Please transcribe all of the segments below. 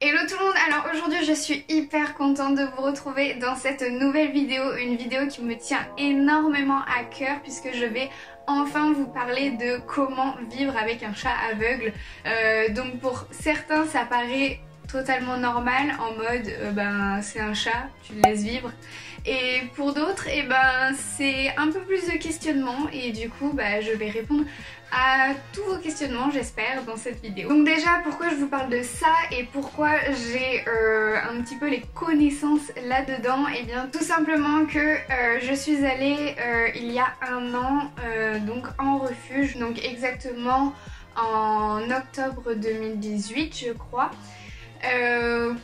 Hello tout le monde, alors aujourd'hui je suis hyper contente de vous retrouver dans cette nouvelle vidéo, une vidéo qui me tient énormément à cœur puisque je vais enfin vous parler de comment vivre avec un chat aveugle. Donc pour certains ça paraît totalement normal en mode ben c'est un chat, tu le laisses vivre. Et pour d'autres c'est un peu plus de questionnement et du coup je vais répondre à tous vos questionnements j'espère dans cette vidéo. Donc déjà pourquoi je vous parle de ça et pourquoi j'ai un petit peu les connaissances là-dedans, et bien tout simplement que je suis allée il y a un an donc en refuge, donc exactement en octobre 2018 je crois.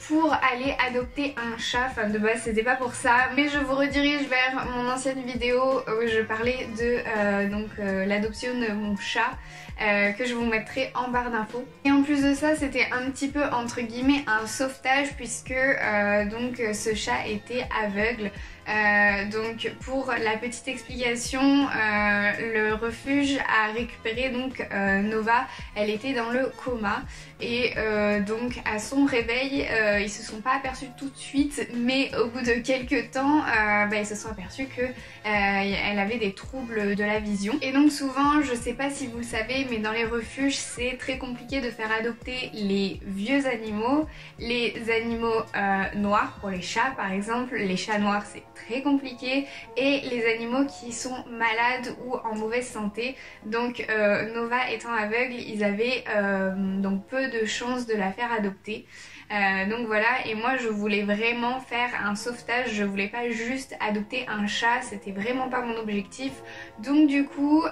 Pour aller adopter un chat, enfin de base c'était pas pour ça, mais je vous redirige vers mon ancienne vidéo où je parlais de l'adoption de mon chat que je vous mettrai en barre d'infos. Et en plus de ça c'était un petit peu entre guillemets un sauvetage puisque ce chat était aveugle. Donc pour la petite explication, le refuge a récupéré Nova, elle était dans le coma et donc à son réveil ils se sont pas aperçus tout de suite, mais au bout de quelques temps ils se sont aperçus que elle avait des troubles de la vision. Et donc souvent, je sais pas si vous le savez, mais dans les refuges c'est très compliqué de faire adopter les vieux animaux, les animaux noirs pour les chats par exemple, les chats noirs c'est très compliqué, et les animaux qui sont malades ou en mauvaise santé. Donc Nova étant aveugle, ils avaient donc peu de chances de la faire adopter. Donc voilà, et moi je voulais vraiment faire un sauvetage, je voulais pas juste adopter un chat, c'était vraiment pas mon objectif. Donc du coup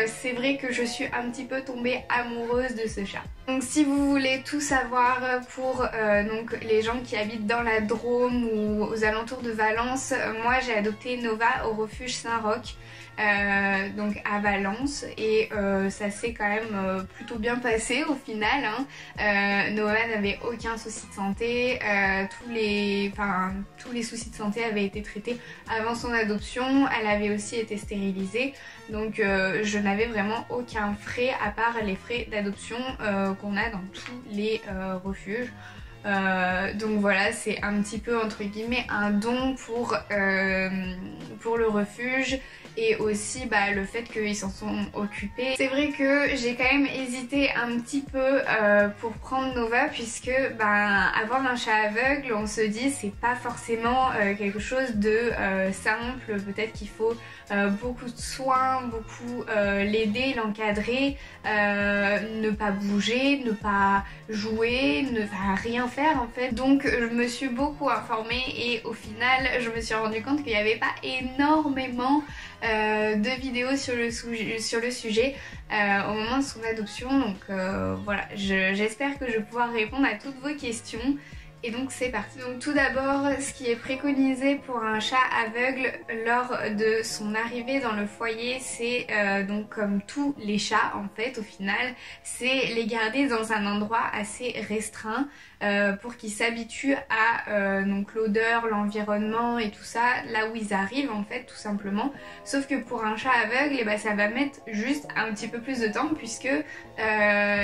c'est vrai que je suis un petit peu tombée amoureuse de ce chat. Donc si vous voulez tout savoir pour les gens qui habitent dans la Drôme ou aux alentours de Valence, moi j'ai adopté Nova au refuge Saint-Roch. Donc à Valence, et ça s'est quand même plutôt bien passé au final, hein. Nova n'avait aucun souci de santé, tous les soucis de santé avaient été traités avant son adoption, elle avait aussi été stérilisée, donc je n'avais vraiment aucun frais à part les frais d'adoption qu'on a dans tous les refuges. Donc voilà, c'est un petit peu entre guillemets un don pour le refuge, et aussi le fait qu'ils s'en sont occupés. C'est vrai que j'ai quand même hésité un petit peu pour prendre Nova, puisque avoir un chat aveugle, on se dit c'est pas forcément quelque chose de simple, peut-être qu'il faut beaucoup de soins, beaucoup l'aider, l'encadrer, ne pas bouger, ne pas jouer, ne pas rien faire en fait. Donc je me suis beaucoup informée et au final je me suis rendu compte qu'il n'y avait pas énormément de vidéos sur le sujet au moment de son adoption. Donc voilà, j'espère que je vais pouvoir répondre à toutes vos questions. Et donc c'est parti. Donc tout d'abord, ce qui est préconisé pour un chat aveugle lors de son arrivée dans le foyer, c'est donc comme tous les chats en fait au final, c'est les garder dans un endroit assez restreint pour qu'ils s'habituent à l'odeur, l'environnement et tout ça, là où ils arrivent en fait tout simplement. Sauf que pour un chat aveugle, ça va mettre juste un petit peu plus de temps, puisque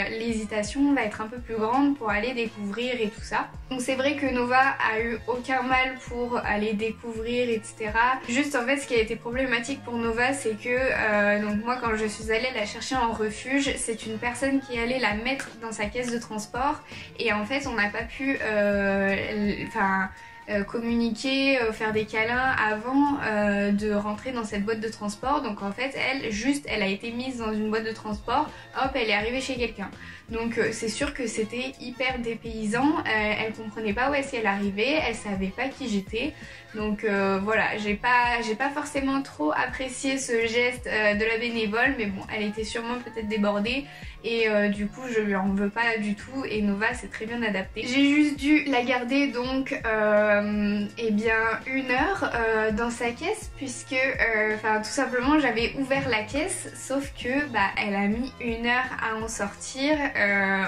l'hésitation va être un peu plus grande pour aller découvrir et tout ça. Donc c'est vrai que Nova a eu aucun mal pour aller découvrir etc. Juste en fait ce qui a été problématique pour Nova, c'est que donc moi quand je suis allée la chercher en refuge, c'est une personne qui allait la mettre dans sa caisse de transport, et en fait on n'a pas pu communiquer, faire des câlins avant de rentrer dans cette boîte de transport. Donc en fait elle a été mise dans une boîte de transport, hop elle est arrivée chez quelqu'un. Donc c'est sûr que c'était hyper dépaysant, elle comprenait pas où est-ce qu'elle arrivait, elle savait pas qui j'étais. Donc voilà, j'ai pas forcément trop apprécié ce geste de la bénévole, mais bon, elle était sûrement peut-être débordée, et du coup je lui en veux pas du tout, et Nova s'est très bien adaptée. J'ai juste dû la garder donc 1 heure dans sa caisse, puisque tout simplement j'avais ouvert la caisse, sauf que elle a mis 1 heure à en sortir,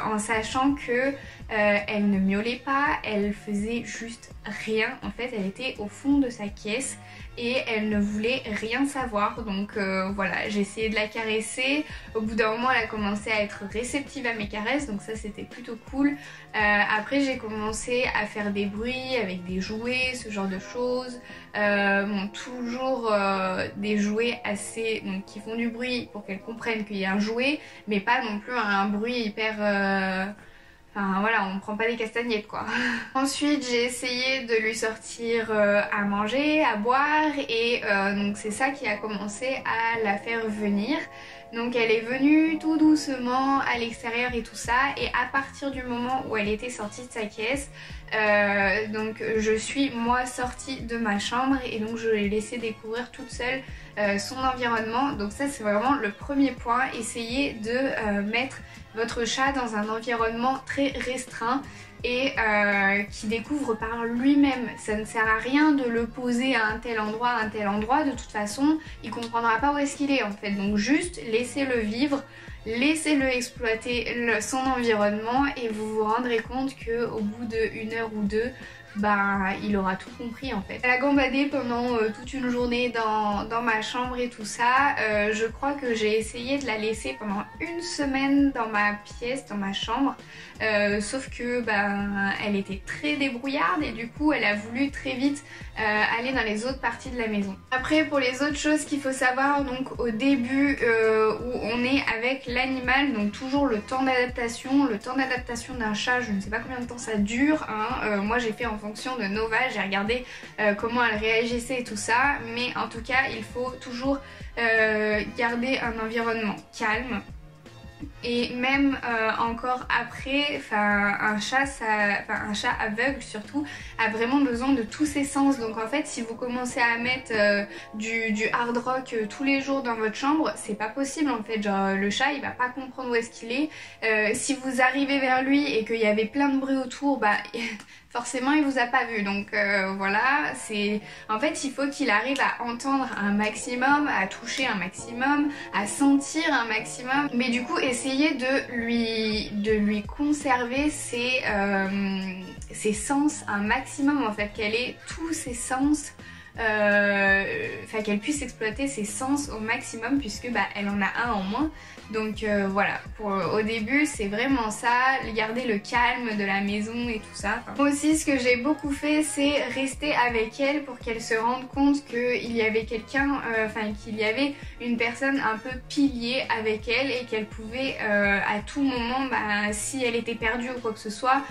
en sachant que elle ne miaulait pas, elle faisait juste rien. En fait, elle était au fond de sa caisse et elle ne voulait rien savoir. Donc voilà, j'ai essayé de la caresser. Au bout d'un moment, elle a commencé à être réceptive à mes caresses, donc ça c'était plutôt cool. Après, j'ai commencé à faire des bruits avec des jouets, ce genre de choses. Bon, toujours des jouets assez donc, qui font du bruit pour qu'elle comprenne qu'il y a un jouet, mais pas non plus un bruit hyper... Enfin voilà, on prend pas des castagnettes quoi. Ensuite j'ai essayé de lui sortir à manger, à boire et donc c'est ça qui a commencé à la faire venir. Donc elle est venue tout doucement à l'extérieur et tout ça, et à partir du moment où elle était sortie de sa caisse, donc je suis moi sortie de ma chambre et donc je l'ai laissée découvrir toute seule son environnement. Donc ça c'est vraiment le premier point, essayer de mettre votre chat dans un environnement très restreint et qui découvre par lui-même. Ça ne sert à rien de le poser à un tel endroit, de toute façon il comprendra pas où est-ce qu'il est en fait. Donc juste laissez-le vivre, laissez-le exploiter son environnement et vous vous rendrez compte qu'au bout d'une heure ou deux, bah il aura tout compris en fait. Elle a gambadé pendant toute une journée dans ma chambre et tout ça. Je crois que j'ai essayé de la laisser pendant une semaine dans ma pièce, dans ma chambre. Sauf que elle était très débrouillarde et du coup elle a voulu très vite aller dans les autres parties de la maison. Après pour les autres choses qu'il faut savoir, donc au début où on est avec l'animal, donc toujours le temps d'adaptation. Le temps d'adaptation d'un chat, je ne sais pas combien de temps ça dure, hein. Moi j'ai fait en fonction de Nova, j'ai regardé comment elle réagissait et tout ça, mais en tout cas il faut toujours garder un environnement calme. Et même encore après, un chat aveugle surtout a vraiment besoin de tous ses sens. Donc en fait si vous commencez à mettre du hard rock tous les jours dans votre chambre, c'est pas possible en fait. Genre le chat il va pas comprendre où est-ce qu'il est. Si vous arrivez vers lui et qu'il y avait plein de bruit autour, forcément il vous a pas vu. Donc voilà, c'est en fait il faut qu'il arrive à entendre un maximum, à toucher un maximum, à sentir un maximum. Mais du coup essayez de lui conserver ses sens un maximum en fait, qu'elle ait tous ses sens. Qu'elle puisse exploiter ses sens au maximum puisque elle en a un en moins. Donc voilà, au début c'est vraiment ça, garder le calme de la maison et tout ça. Moi aussi ce que j'ai beaucoup fait c'est rester avec elle pour qu'elle se rende compte qu'il y avait quelqu'un, qu'il y avait une personne un peu pilier avec elle et qu'elle pouvait à tout moment, si elle était perdue ou quoi que ce soit,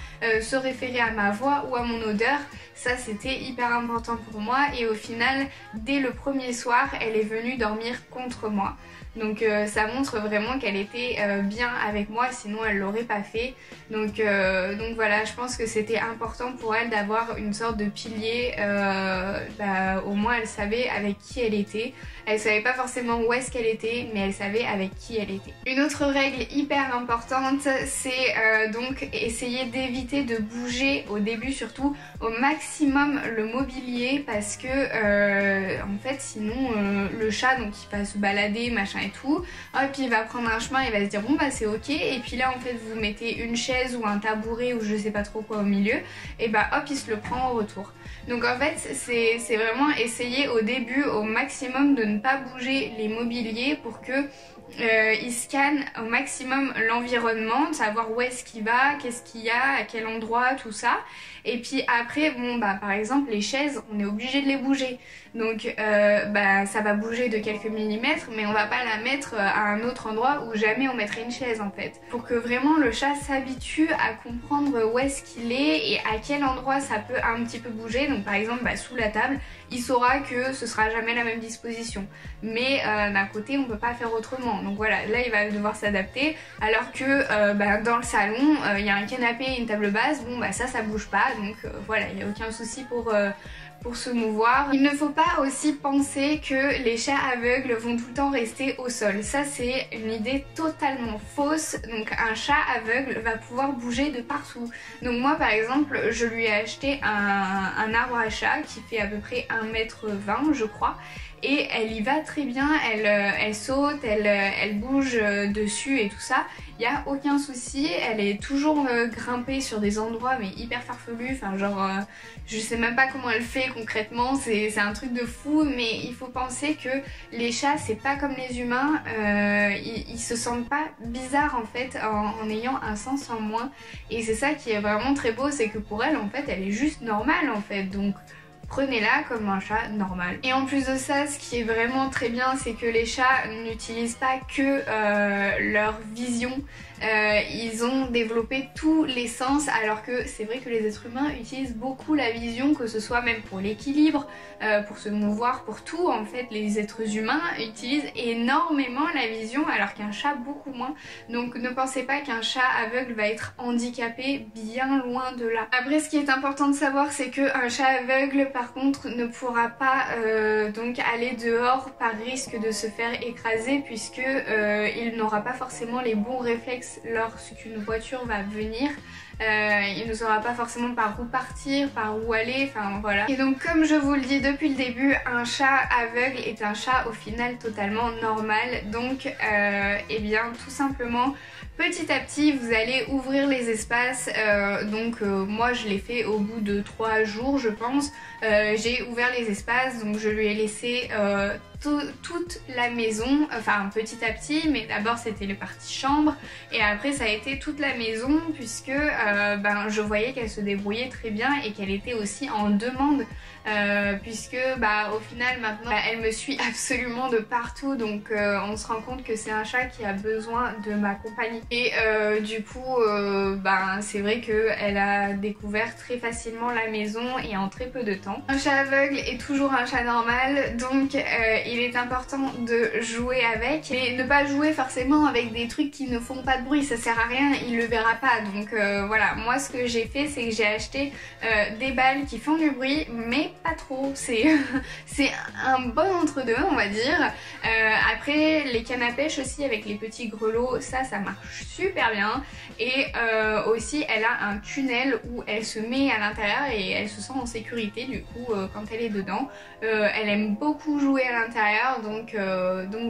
se référer à ma voix ou à mon odeur. Ça c'était hyper important pour moi et au final dès le premier soir elle est venue dormir contre moi. Donc ça montre vraiment qu'elle était bien avec moi, sinon elle l'aurait pas fait. Donc voilà, je pense que c'était important pour elle d'avoir une sorte de pilier. Au moins elle savait avec qui elle était. Elle savait pas forcément où est-ce qu'elle était, mais elle savait avec qui elle était. Une autre règle hyper importante, c'est donc essayer d'éviter de bouger au début, surtout au maximum le mobilier, parce que en fait sinon le chat donc il va se balader machin et tout, hop il va prendre un chemin, il va se dire bon c'est ok, et puis là en fait vous mettez une chaise ou un tabouret ou je sais pas trop quoi au milieu, et hop il se le prend au retour. Donc en fait c'est vraiment essayer au début au maximum de ne pas bouger les mobiliers pour que il scanne au maximum l'environnement, de savoir où est-ce qu'il va, qu'est-ce qu'il y a, à quel endroit, tout ça. Et puis après, par exemple les chaises, on est obligé de les bouger. Donc ça va bouger de quelques millimètres, mais on va pas la mettre à un autre endroit où jamais on mettrait une chaise en fait. Pour que vraiment le chat s'habitue à comprendre où est-ce qu'il est et à quel endroit ça peut un petit peu bouger. Donc par exemple sous la table, il saura que ce sera jamais la même disposition. Mais d'un côté on peut pas faire autrement. Donc voilà, là il va devoir s'adapter. Alors que dans le salon, il y a un canapé et une table basse, ça bouge pas. Donc voilà, il n'y a aucun souci pour se mouvoir. Il ne faut pas aussi penser que les chats aveugles vont tout le temps rester au sol. Ça c'est une idée totalement fausse. Donc un chat aveugle va pouvoir bouger de partout. Donc moi par exemple je lui ai acheté un arbre à chat qui fait à peu près 1,20 m je crois. et elle y va très bien, elle saute, elle bouge dessus et tout ça. Il n'y a aucun souci, elle est toujours grimpée sur des endroits mais hyper farfelus, enfin genre je sais même pas comment elle fait concrètement, c'est un truc de fou, mais il faut penser que les chats c'est pas comme les humains, ils se sentent pas bizarres en fait en ayant un sens en moins, et c'est ça qui est vraiment très beau, c'est que pour elle en fait elle est juste normale en fait, donc prenez-la comme un chat normal. Et en plus de ça, ce qui est vraiment très bien, c'est que les chats n'utilisent pas que leur vision. Ils ont développé tous les sens, alors que c'est vrai que les êtres humains utilisent beaucoup la vision, que ce soit même pour l'équilibre, pour se mouvoir, pour tout. En fait, les êtres humains utilisent énormément la vision, alors qu'un chat beaucoup moins. Donc ne pensez pas qu'un chat aveugle va être handicapé, bien loin de là. Après, ce qui est important de savoir, c'est qu'un chat aveugle par contre ne pourra pas donc aller dehors par risque de se faire écraser, puisque il n'aura pas forcément les bons réflexes lorsqu'une voiture va venir. Il ne saura pas forcément par où partir, par où aller, enfin voilà. Et donc comme je vous le dis depuis le début, un chat aveugle est un chat au final totalement normal. Donc eh bien tout simplement, petit à petit vous allez ouvrir les espaces. Moi je l'ai fait au bout de 3 jours je pense. J'ai ouvert les espaces, donc je lui ai laissé toute la maison, enfin petit à petit, mais d'abord c'était le partie chambre et après ça a été toute la maison, puisque je voyais qu'elle se débrouillait très bien et qu'elle était aussi en demande, puisque au final maintenant elle me suit absolument de partout, donc on se rend compte que c'est un chat qui a besoin de ma compagnie, et du coup c'est vrai qu'elle a découvert très facilement la maison et en très peu de temps. Un chat aveugle est toujours un chat normal, donc il est important de jouer avec, mais ne pas jouer forcément avec des trucs qui ne font pas de bruit, ça sert à rien, il le verra pas. Donc voilà, moi ce que j'ai fait, c'est que j'ai acheté des balles qui font du bruit mais pas trop, c'est un bon entre-deux on va dire. Après les cannes à pêche aussi avec les petits grelots, ça marche super bien, et aussi elle a un tunnel où elle se met à l'intérieur et elle se sent en sécurité du coup quand elle est dedans. Elle aime beaucoup jouer à l'intérieur, donc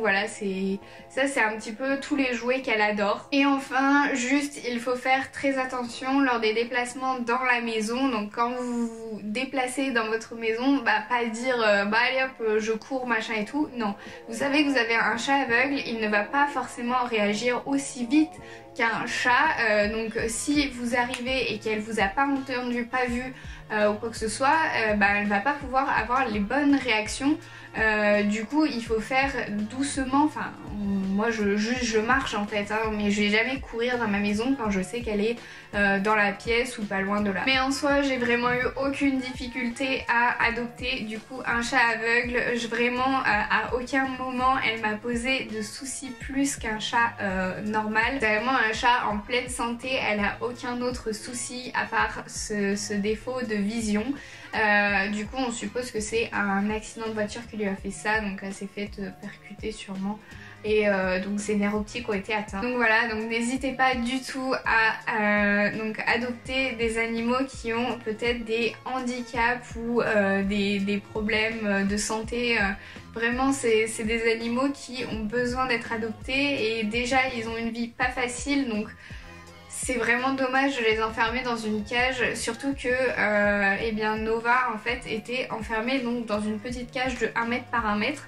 voilà, ça c'est un petit peu tous les jouets qu'elle adore. Et enfin juste il faut faire très attention lors des déplacements dans la maison, donc quand vous vous déplacez dans votre maison, pas dire allez hop je cours machin et tout, non. Vous savez que vous avez un chat aveugle, il ne va pas forcément réagir aussi vite qu'un chat, donc si vous arrivez et qu'elle vous a pas entendu, pas vu ou quoi que ce soit, elle va pas pouvoir avoir les bonnes réactions. Du coup il faut faire doucement, enfin moi je marche en fait, mais je vais jamais courir dans ma maison quand je sais qu'elle est dans la pièce ou pas loin de là. Mais en soi j'ai vraiment eu aucune difficulté à adopter du coup un chat aveugle. Vraiment à aucun moment elle m'a posé de soucis plus qu'un chat normal. C'est vraiment un chat en pleine santé, elle a aucun autre souci à part ce défaut de vision. Du coup on suppose que c'est un accident de voiture qui lui a fait ça, donc elle s'est fait percuter sûrement, et donc ses nerfs optiques ont été atteints. Donc voilà, donc n'hésitez pas du tout à adopter des animaux qui ont peut-être des handicaps ou des problèmes de santé. Vraiment c'est des animaux qui ont besoin d'être adoptés, et déjà ils ont une vie pas facile, donc c'est vraiment dommage de les enfermer dans une cage, surtout que Nova en fait était enfermée donc dans une petite cage de 1 mètre par 1 mètre.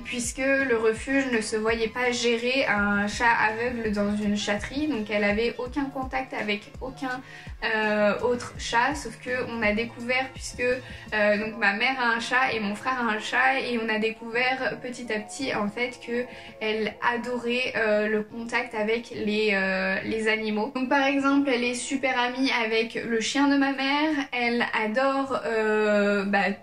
Puisque le refuge ne se voyait pas gérer un chat aveugle dans une chatterie, donc elle avait aucun contact avec aucun autre chat, sauf que on a découvert, puisque donc ma mère a un chat et mon frère a un chat, et on a découvert petit à petit en fait que elle adorait le contact avec les animaux. Donc par exemple elle est super amie avec le chien de ma mère, elle adore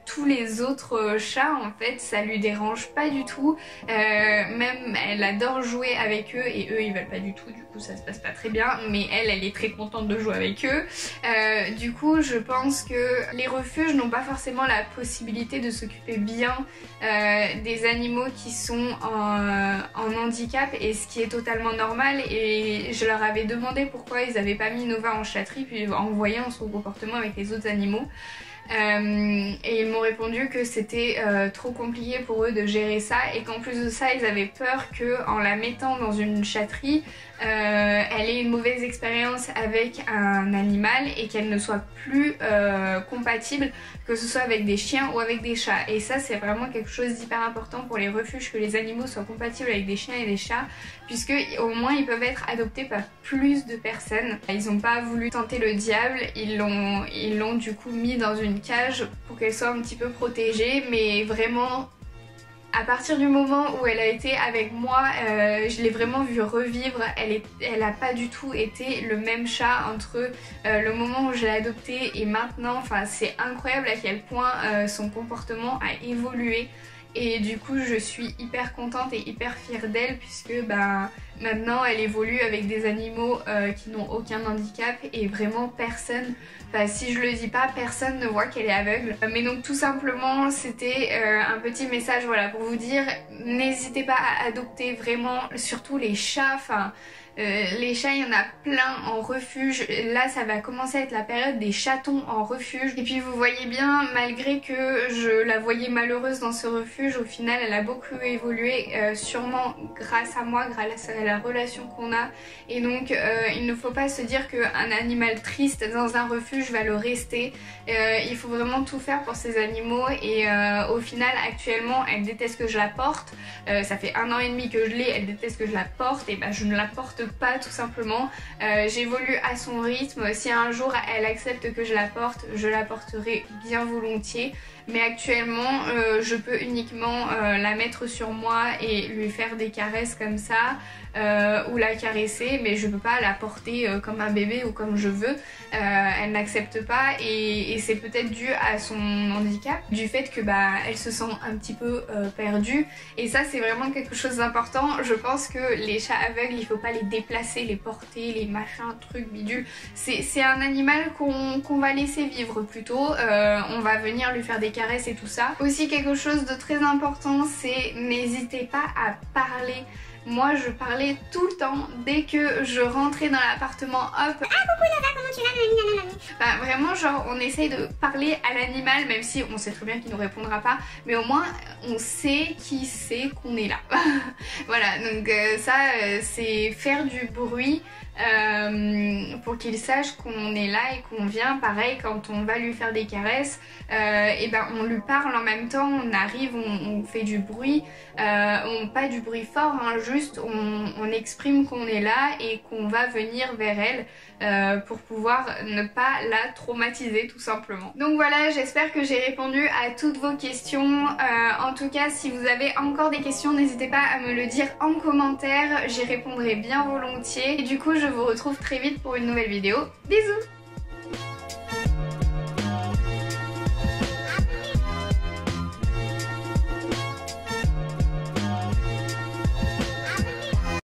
tous les autres chats en fait, ça lui dérange pas du tout, même elle adore jouer avec eux, et eux ils veulent pas du tout, du coup ça se passe pas très bien, mais elle est très contente de jouer avec eux. Du coup je pense que les refuges n'ont pas forcément la possibilité de s'occuper bien des animaux qui sont en handicap, et ce qui est totalement normal, et je leur avais demandé pourquoi ils avaient pas mis Nova en chatterie, puis en voyant son comportement avec les autres animaux. et ils m'ont répondu que c'était trop compliqué pour eux de gérer ça et qu'en plus de ça ils avaient peur qu'en la mettant dans une chatterie elle ait une mauvaise expérience avec un animal et qu'elle ne soit plus compatible, que ce soit avec des chiens ou avec des chats. Et ça c'est vraiment quelque chose d'hyper important pour les refuges, que les animaux soient compatibles avec des chiens et des chats, puisque au moins ils peuvent être adoptés par plus de personnes. Ils n'ont pas voulu tenter le diable, ils l'ont du coup mis dans une cage pour qu'elle soit un petit peu protégée, mais vraiment à partir du moment où elle a été avec moi, je l'ai vraiment vue revivre. Elle a pas du tout été le même chat entre le moment où je l'ai adoptée et maintenant. Enfin, c'est incroyable à quel point son comportement a évolué. Et du coup je suis hyper contente et hyper fière d'elle, puisque maintenant elle évolue avec des animaux qui n'ont aucun handicap et vraiment personne, enfin si je le dis pas, personne ne voit qu'elle est aveugle. Mais donc tout simplement c'était un petit message, voilà, pour vous dire, n'hésitez pas à adopter vraiment, surtout les chats. Enfin les chats, il y en a plein en refuge. Là ça va commencer à être la période des chatons en refuge. Et puis vous voyez bien, malgré que je la voyais malheureuse dans ce refuge, au final elle a beaucoup évolué, sûrement grâce à moi, grâce à la relation qu'on a. Et donc il ne faut pas se dire qu'un animal triste dans un refuge va le rester. Il faut vraiment tout faire pour ces animaux. Et au final actuellement elle déteste que je la porte. Ça fait 1 an et demi que je l'ai, elle déteste que je la porte. Et je ne la porte pas tout simplement. J'évolue à son rythme. Si un jour elle accepte que je la porte, je la porterai bien volontiers. Mais actuellement je peux uniquement la mettre sur moi et lui faire des caresses comme ça, ou la caresser, mais je peux pas la porter comme un bébé ou comme je veux. Elle n'accepte pas, et c'est peut-être dû à son handicap, du fait que elle se sent un petit peu perdue. Et ça c'est vraiment quelque chose d'important. Je pense que les chats aveugles, il faut pas les déplacer, les porter, les machins, trucs, bidules. C'est un animal qu'on va laisser vivre plutôt. On va venir lui faire des caresses et tout ça. Aussi quelque chose de très important, c'est n'hésitez pas à parler. Moi je parlais tout le temps dès que je rentrais dans l'appartement, hop. Ah coucou Nada, comment tu vas? Vraiment genre on essaye de parler à l'animal, même si on sait très bien qu'il ne nous répondra pas, mais au moins on sait qui c'est qu'on est là. Voilà, donc ça c'est faire du bruit. Pour qu'il sache qu'on est là et qu'on vient. Pareil quand on va lui faire des caresses, on lui parle en même temps, on arrive, on fait du bruit, pas du bruit fort, hein, juste on exprime qu'on est là et qu'on va venir vers elle pour pouvoir ne pas la traumatiser tout simplement. Donc voilà, j'espère que j'ai répondu à toutes vos questions. En tout cas si vous avez encore des questions, n'hésitez pas à me le dire en commentaire, j'y répondrai bien volontiers. Et du coup je vous retrouve très vite pour une nouvelle vidéo. Bisous!